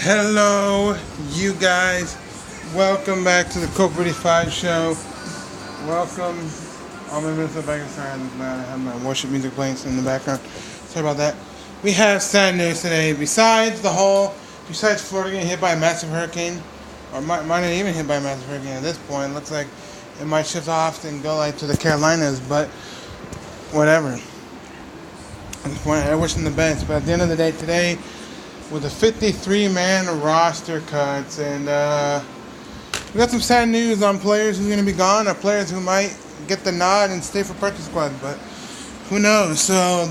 Hello, you guys. Welcome back to the Corporate 5 show. Welcome. I'm in Minnesota Vikings. Sorry, I have my worship music playing in the background. Sorry about that. We have sad news today. Besides Florida getting hit by a massive hurricane, or might not even hit by a massive hurricane at this point. It looks like it might shift off and go like to the Carolinas, but whatever. At this point, I wish them the best. But at the end of the day, today, with a 53-man roster cuts, and we got some sad news on players who are going to be gone, or players who might get the nod and stay for practice squad, but who knows? So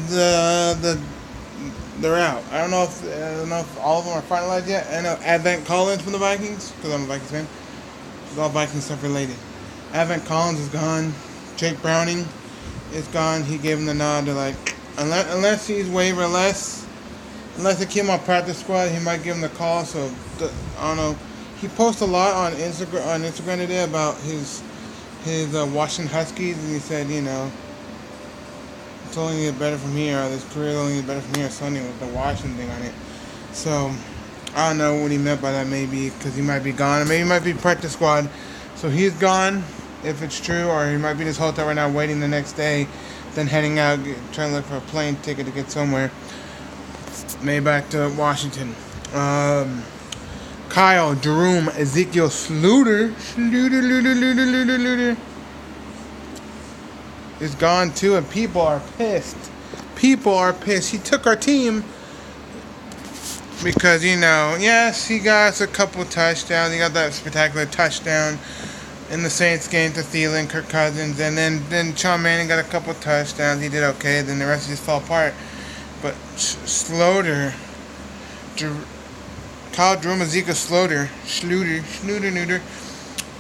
they're out. I don't know if all of them are finalized yet. I know Advent Collins from the Vikings, because I'm a Vikings fan. It's all Vikings stuff related. Advent Collins is gone. Jake Browning is gone. He gave him the nod to unless he's waiver unless they keep him on practice squad, he might give him the call. So I don't know. He posts a lot on Instagram today about his Washington Huskies, and he said, it's only going to get better from here, or this career is only going to get better from here, something with the Washington thing on it. So I don't know what he meant by that, maybe because he might be gone, or maybe he might be practice squad. So he's gone, if it's true, or he might be in his hotel right now waiting the next day, then heading out, trying to look for a plane ticket to get somewhere. Maybe back to Washington. Kyle, Jerome, Ezekiel Sluter is gone too, and people are pissed. He took our team because, yes, he got us a couple touchdowns. He got that spectacular touchdown in the Saints game to Thielen, Kirk Cousins, and then Sean Manning got a couple touchdowns. He did okay. Then the rest just fell apart. But Kyle Jerome, Ezekiel Schluter,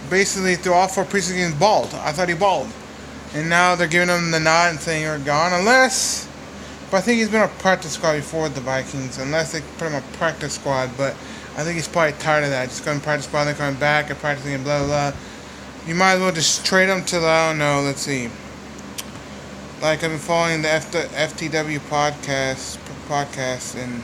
basically through all 4 preseason games balled. I thought he balled. And now they're giving him the nod and saying you're gone. But I think he's been on practice squad before with the Vikings, unless they put him on practice squad. But I think he's probably tired of that. Just going to practice squad, then coming back and practicing and blah, blah, blah. You might as well just trade him to, I don't know, let's see. Like, I've been following the FTW podcast, and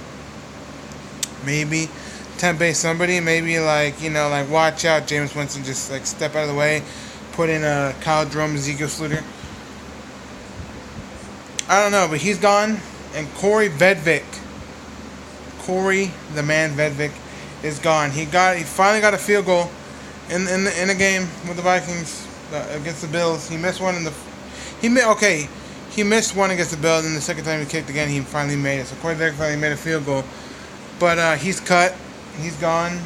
maybe tempt somebody, maybe watch out, James Winston, just step out of the way, put in a Kyle Jerome, Ezekiel Sluter. I don't know, but he's gone, and Corey the man Vedvik, is gone. He finally got a field goal in a game with the Vikings against the Bills. He missed one He missed one against the Bills, and the second time he kicked again, he finally made it. So Corey Beck finally made a field goal. But he's cut. He's gone.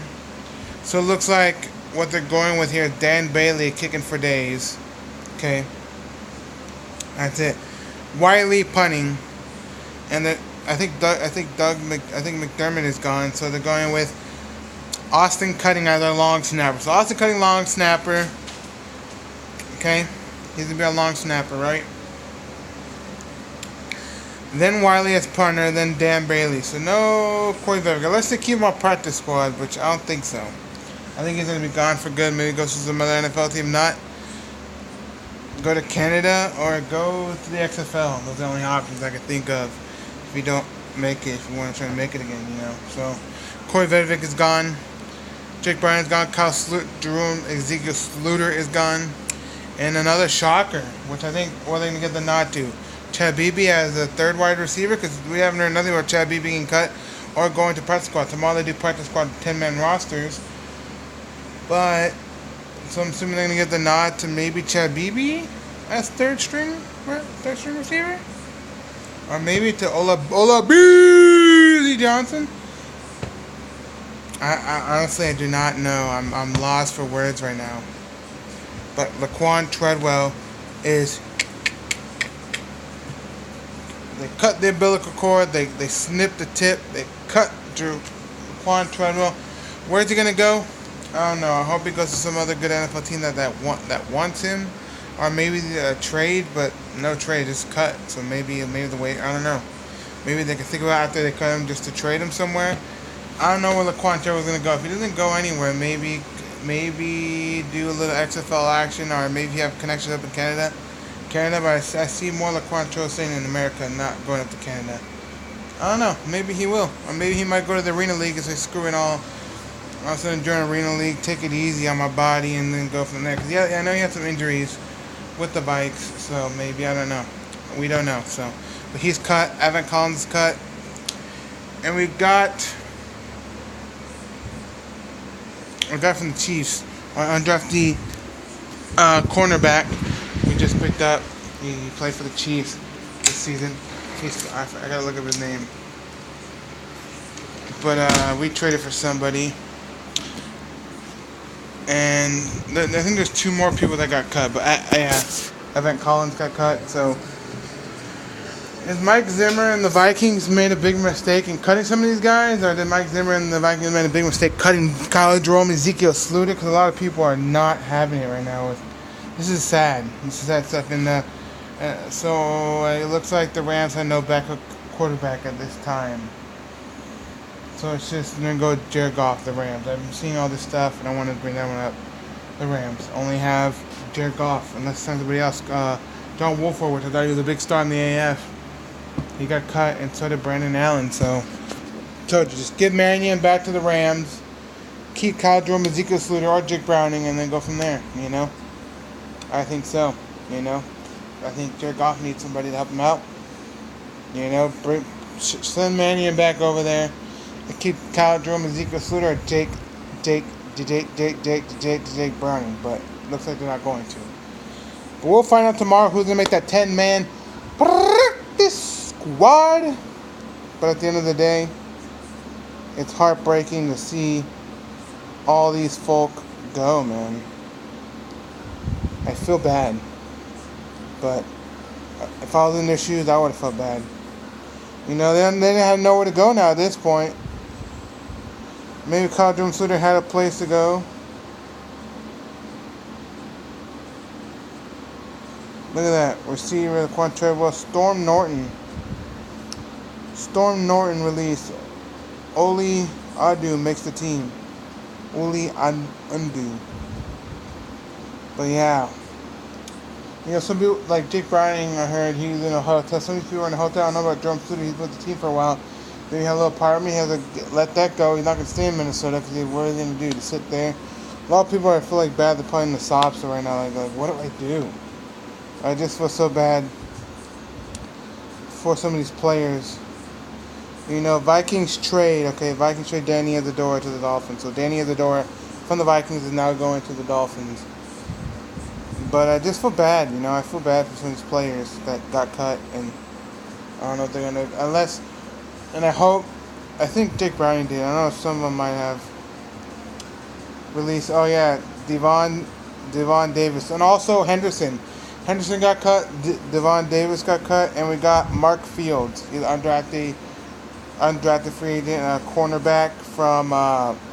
So it looks like what they're going with here is Dan Bailey kicking for days. Okay. That's it. Wiley punting. And I think McDermott is gone. So they're going with Austin Cutting as our long snapper. So Austin Cutting, long snapper. Okay. He's going to be our long snapper, right? Then Wiley as punter, then Dan Bailey. So no Corey Vedvik. Unless they keep him on practice squad, which I don't think so. I think he's going to be gone for good. Maybe goes to some other NFL team. Not go to Canada or go to the XFL. Those are the only options I can think of if you don't make it, if you want to try to make it again, So Corey Vedvik is gone. Jake Bryan is gone. Jerome, Ezekiel Sluter is gone. And another shocker, which I think they're going to get the nod to. Chad Beebe as a third wide receiver, because we haven't heard nothing about Chad Beebe getting cut or going to practice squad. Tomorrow they do practice squad 10-man rosters. But, so I'm assuming they're going to get the nod to maybe Chad Beebe as third string receiver? Or maybe to Ola Beasley Johnson? I honestly, I do not know. I'm lost for words right now. But Laquan Treadwell is... They cut the umbilical cord. They snipped the tip. They cut Laquan Treadwell. Where's he going to go? I don't know. I hope he goes to some other good NFL team that wants him. Or maybe a trade, but no trade, just cut. So maybe the way, I don't know. Maybe they can think about after they cut him just to trade him somewhere. I don't know where Laquan Treadwell's going to go. If he doesn't go anywhere, maybe do a little XFL action, or maybe you have connections up in Canada. But I see more Laquan Treadwell staying in America, not going up to Canada. I don't know. Maybe he will, or maybe he might go to the Arena League and say, "Screw it all. I'm just gonna join Arena League, take it easy on my body, and then go from there." Cause yeah, I know he had some injuries with the bikes, so maybe I don't know. We don't know. So, but he's cut. Evan Collins is cut, and we got a guy from the Chiefs, undrafted cornerback. We just picked up. He played for the Chiefs this season. I gotta look up his name. But we traded for somebody, and I think there's two more people that got cut. But Evan Collins got cut. So is Mike Zimmer and the Vikings made a big mistake in cutting some of these guys, or did Mike Zimmer and the Vikings made a big mistake cutting Kyle Jerome, Ezekiel Sluta? Because a lot of people are not having it right now. This is sad. This is sad stuff. And so it looks like the Rams had no backup quarterback at this time. So it's just going to go Jared Goff, the Rams. I've been seeing all this stuff, and I wanted to bring that one up. The Rams only have Jared Goff, unless somebody else. John Wolford, which I thought he was a big star in the AF. He got cut, and so did Brandon Allen. So, told you, just give Marion back to the Rams. Keep Kyle Jerome, Ezekiel Sluta, or Jake Browning, and then go from there, you know? I think so, you know? I think Jared Goff needs somebody to help him out. You know, send Marion back over there. And keep Kyle Jerome, Ezekiel Sluta, or Jake Browning. But looks like they're not going to. But we'll find out tomorrow who's going to make that 10-man practice squad. But at the end of the day, it's heartbreaking to see all these folk go, man. I feel bad. But if I was in their shoes, I would have felt bad. You know, they didn't have nowhere to go now at this point. Maybe Kyle Jerome Sluta had a place to go. Look at that. Receiver, Quantrell, Storm Norton. Storm Norton released. Oli Adu makes the team. Oli Adu. But yeah. You know, some people, like Jake Browning, I heard he was in a hotel. Some of these people are in a hotel. I don't know about Jerome Sluta. He's with the team for a while. Then he had a little part of me. He has to let that go. He's not going to stay in Minnesota because what are they going to do? To sit there? A lot of people I feel like bad. They're playing the sops right now. Like, what do I do? I just feel so bad for some of these players. You know, Vikings trade Danny Isidora to the Dolphins. So Danny Isidora from the Vikings is now going to the Dolphins. But I just feel bad, you know. I feel bad for some of these players that got cut, and I don't know if they're going to, unless, and I think Jake Browning did. I don't know if some of them might have released, Devon Davis, and also Henderson. Henderson got cut, Devon Davis got cut, and we got Mark Fields, he's undrafted free agent, cornerback from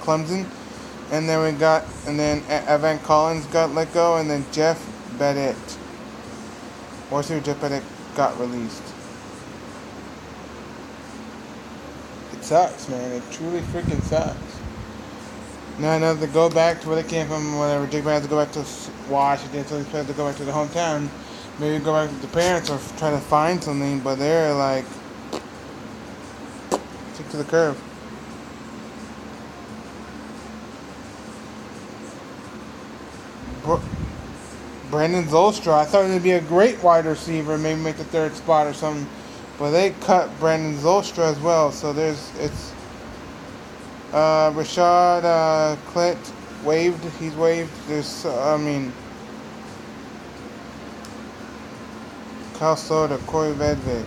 Clemson. And then Evan Collins got let go, and then Jeff Bennett, Jeff Bennett got released. It sucks, man. It truly freaking sucks. Now they go back to where they came from, whatever. Jake Bennett has to go back to Washington, so he's supposed to go back to the hometown. Maybe go back with the parents or try to find something, but they're like, stick to the curve. Brandon Zolstra, I thought he'd be a great wide receiver, maybe make the third spot or something, but they cut Brandon Zolstra as well. So it's Rashad Clint he's waived. There's Kyle Soda, Corey Vedvik,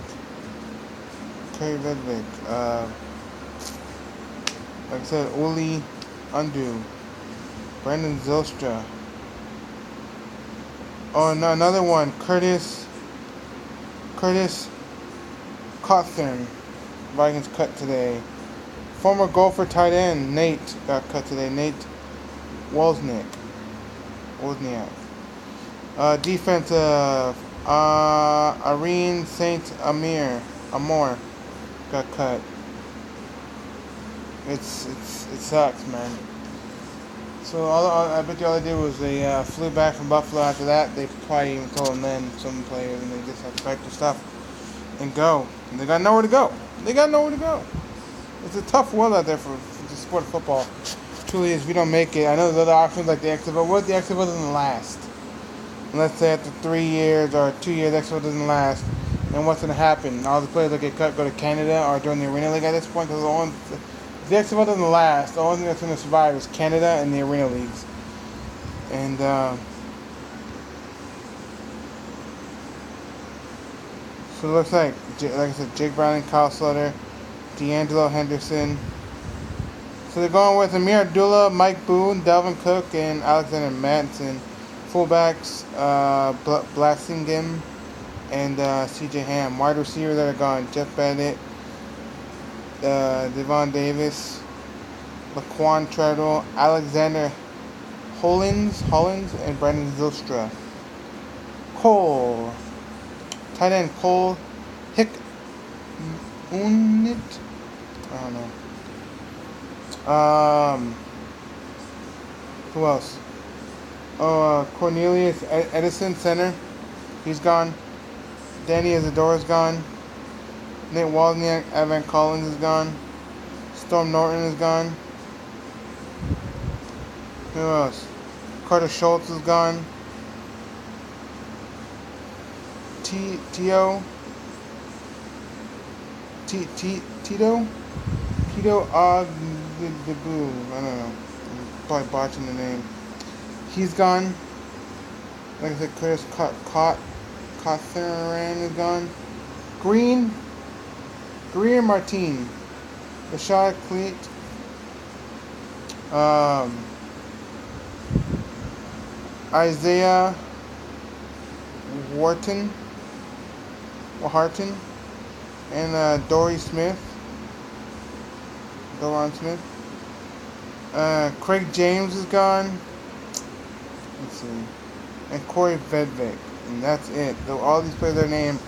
like I said, Uli Undu, Brandon Zolstra. Oh, no, another one. Curtis Cawthorn. Vikings cut today. Former Gopher tight end Nate got cut today. Nate Wozniak. Defensive Irene Saint Amor got cut. It sucks, man. So I bet you all they did was they flew back from Buffalo after that. They probably even told them then, some players, and they just had to practice stuff. and go. And they got nowhere to go. They got nowhere to go. It's a tough world out there for the sport of football. Truly is. If you don't make it, I know there's other options like the XFL. What if the XFL doesn't last? And let's say after 3 years or 2 years, the XFL doesn't last. And what's going to happen? All the players that get cut go to Canada or join the Arena League at this point. Because if the XFL doesn't last, the only thing that's going to survive is Canada and the Arena Leagues. And so it looks like I said, Jake Browning, Kyle Slutter, D'Angelo Henderson. So they're going with Amir Abdullah, Mike Boone, Dalvin Cook, and Alexander Mattison. Fullbacks, Blasingame and CJ Ham. Wide receivers that are gone: Jeff Bennett, Devon Davis, Laquan Treadwell, Alexander Hollins, and Brandon Zylstra. Cole. Tight end Cole Hick Unit. I don't know. Who else? Cornelius Edison, center. He's gone. Danny Isadora's gone. Nate Wozniak, Evan Collins is gone. Storm Norton is gone. Who else? Carter Schultz is gone. Tito Ogdebu. I don't know. I'm probably botching the name. He's gone. Like I said, Chris Cawthorn is gone. Green Martin. Rashad Cleat. Isaiah Wharton, and Doran Smith. Craig James is gone. Let's see. And Corey Vedvik. And that's it. Though all these players their name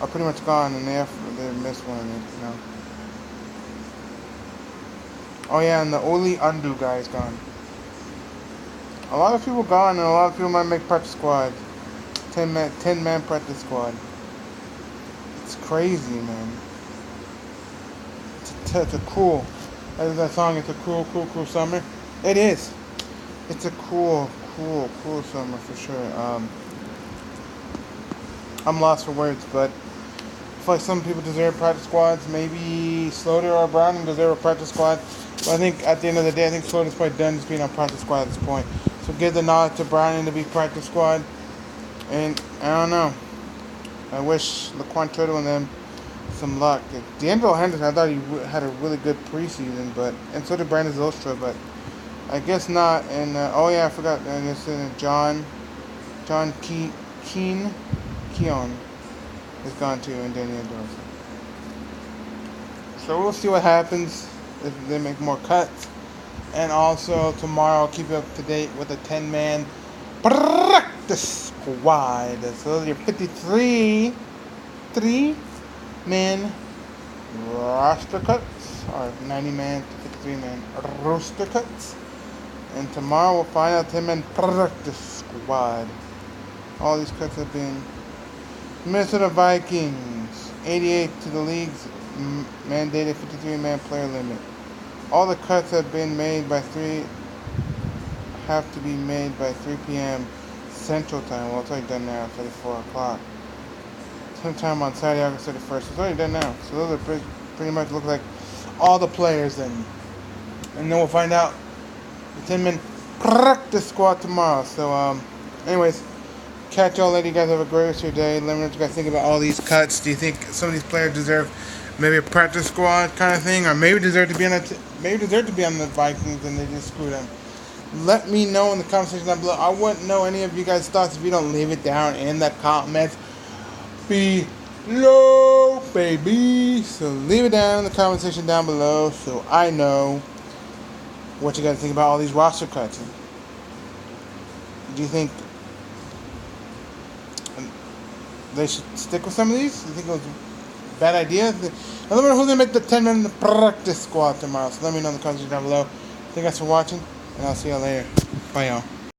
are pretty much gone, and they missed one, you know. Oh yeah, and the Oli Undu guy is gone. A lot of people gone, and a lot of people might make practice squad. 10-man practice squad. It's crazy, man. It's a cruel. As that song, it's a cruel summer. It is. It's a cruel summer for sure. I'm lost for words, but I feel like some people deserve practice squads. Maybe Slaughter or Browning deserve a practice squad. But I think at the end of the day, I think Slaughter's probably done just being on practice squad at this point. So give the nod to Browning to be practice squad. And I don't know. I wish Laquan Treadwell and them some luck. D'Angelo Henderson, I thought he had a really good preseason, and so did Brandon Zylstra, but I guess not. And oh yeah, I forgot. I guess John Keon is gone too, and Danny Endorse. So we'll see what happens if they make more cuts. And also tomorrow, I'll keep you up to date with the 10-man practice squad. So those are your 3-man roster cuts, or 90-man to 53-man roster cuts. And tomorrow we'll find out 10-man practice squad. All these cuts have been Minnesota Vikings, 88 to the league's mandated 53-man player limit. All the cuts have to be made by 3 p.m. Central Time. Well, it's already done now. It's already 4 o'clock. Sometime on Saturday, August 31st. It's already done now. So those are pretty much look like all the players then. And then we'll find out the 10-man practice squad tomorrow. So, anyways, catch y'all later. You guys have a great rest of your day. Let me know what you guys think about all these cuts. Do you think some of these players deserve maybe a practice squad kind of thing, or maybe deserve to be on the Vikings and they just screwed them? Let me know in the comment section down below. I wouldn't know any of you guys' thoughts if you don't leave it down in the comments below, baby. So leave it down in the comment section down below so I know what you guys think about all these roster cuts. Do you think they should stick with some of these? Do you think it was a bad idea? And let me know who's going to make the 10-man practice squad tomorrow. So let me know in the comments down below. Thank you guys for watching, and I'll see y'all later. Bye, y'all.